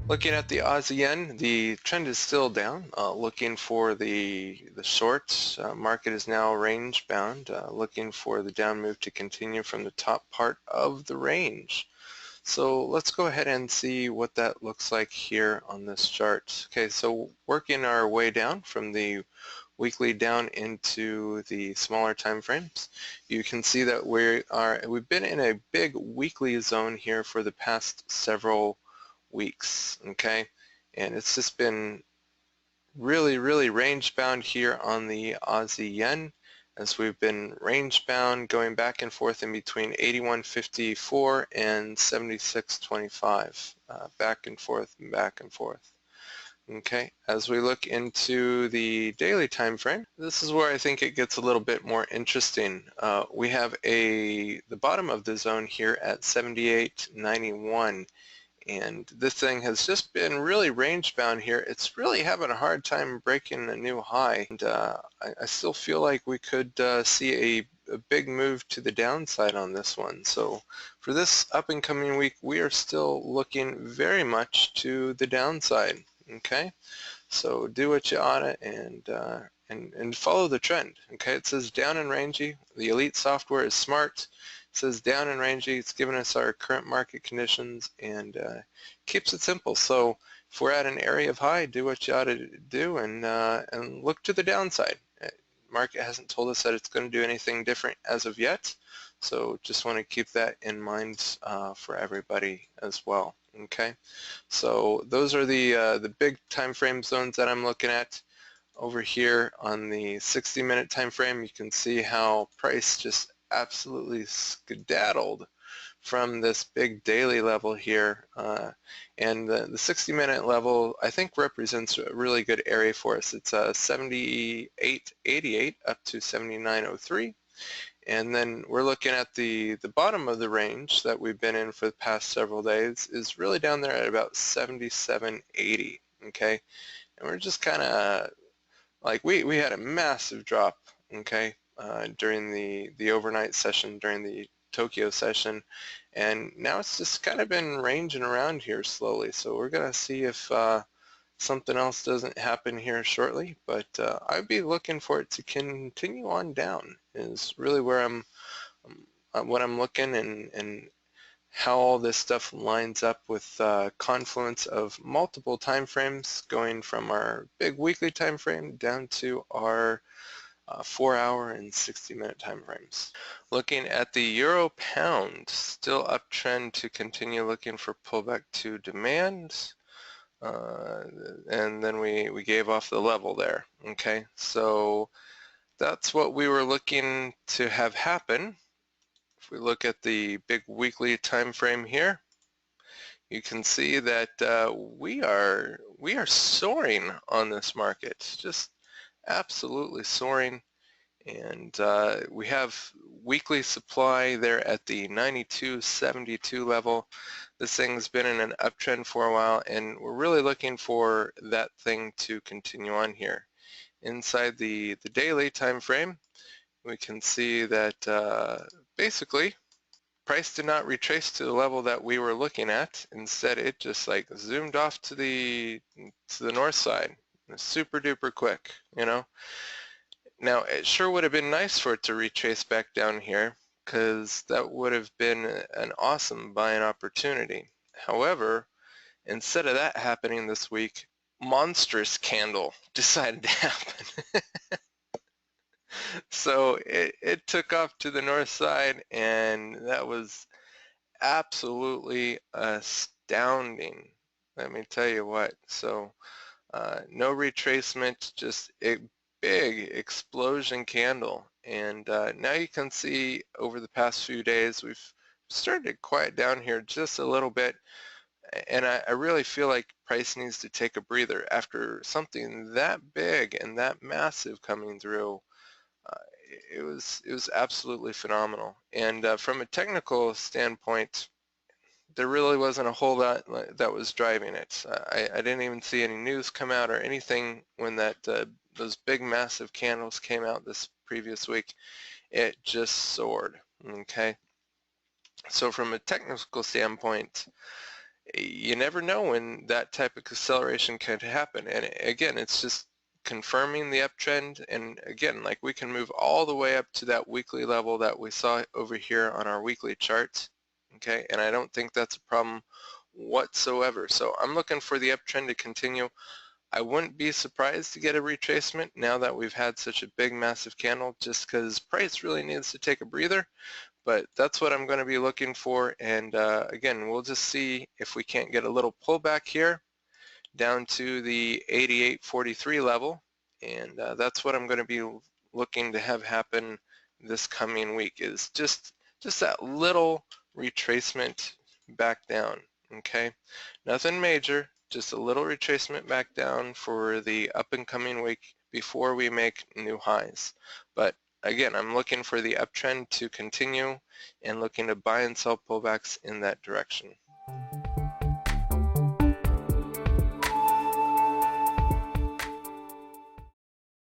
Looking at the Aussie yen, the trend is still down. Looking for the short market is now range bound. Looking for the down move to continue from the top part of the range. So let's go ahead and see what that looks like here on this chart. Okay, so working our way down from the weekly down into the smaller time frames, you can see that we've been in a big weekly zone here for the past several weeks, okay? And it's just been really range bound here on the Aussie yen, as we've been range bound going back and forth in between 81.54 and 76.25, back and forth and back and forth. Okay, as we look into the daily time frame, this is where I think it gets a little bit more interesting. We have the bottom of the zone here at 78.91. And this thing has just been really range bound here. It's really having a hard time breaking a new high. And I still feel like we could see a big move to the downside on this one. So for this up and coming week, we are still looking very much to the downside. Okay, so do what you oughta and follow the trend. Okay, it says down and rangy. The elite software is smart. It says down and rangy. It's giving us our current market conditions and keeps it simple. So if we're at an area of high, do what you ought to do and look to the downside. Market hasn't told us that it's going to do anything different as of yet. So just want to keep that in mind for everybody as well. Okay, so those are the big time frame zones that I'm looking at. Over here on the 60-minute time frame, you can see how price just absolutely skedaddled from this big daily level here, and the 60-minute level I think represents a really good area for us. It's 78.88 up to 79.03. And then we're looking at the bottom of the range that we've been in for the past several days is really down there at about 77.80, okay? And we're just kind of, like, we had a massive drop, okay, during the overnight session, during the Tokyo session, and now it's just kind of been ranging around here slowly. So we're going to see if something else doesn't happen here shortly, but I'd be looking for it to continue on down is really where what I'm looking, and how all this stuff lines up with confluence of multiple time frames going from our big weekly time frame down to our 4-hour and 60-minute time frames. Looking at the euro pound, still uptrend to continue looking for pullback to demand. And then we gave off the level there. Okay, so that's what we were looking to have happen. If we look at the big weekly time frame here, you can see that we are soaring on this market, just absolutely soaring. And we have weekly supply there at the 92.72 level. This thing's been in an uptrend for a while, and we're really looking for that thing to continue on here. Inside the daily time frame, we can see that basically price did not retrace to the level that we were looking at. Instead, it just like zoomed off to the north side, super duper quick, you know. Now, it sure would have been nice for it to retrace back down here, because that would have been an awesome buying opportunity. However, instead of that happening this week, monstrous candle decided to happen. So it took off to the north side, and that was absolutely astounding. Let me tell you what. So no retracement, just a big explosion candle. And now you can see over the past few days we've started to quiet down here just a little bit, and I really feel like price needs to take a breather after something that big and that massive coming through. It was absolutely phenomenal. And from a technical standpoint, there really wasn't a whole lot that was driving it. I didn't even see any news come out or anything when those big massive candles came out this previous week. It just soared. Okay, so from a technical standpoint, you never know when that type of acceleration could happen. And again, it's just confirming the uptrend. And again, like we can move all the way up to that weekly level that we saw over here on our weekly chart. Okay, and I don't think that's a problem whatsoever. So I'm looking for the uptrend to continue. I wouldn't be surprised to get a retracement now that we've had such a big massive candle, just because price really needs to take a breather. But that's what I'm going to be looking for, and again, we'll just see if we can't get a little pullback here down to the 88.43 level, and that's what I'm going to be looking to have happen this coming week, is just that little retracement back down. Okay, nothing major, just a little retracement back down for the up and coming week before we make new highs. But again, I'm looking for the uptrend to continue and looking to buy and sell pullbacks in that direction.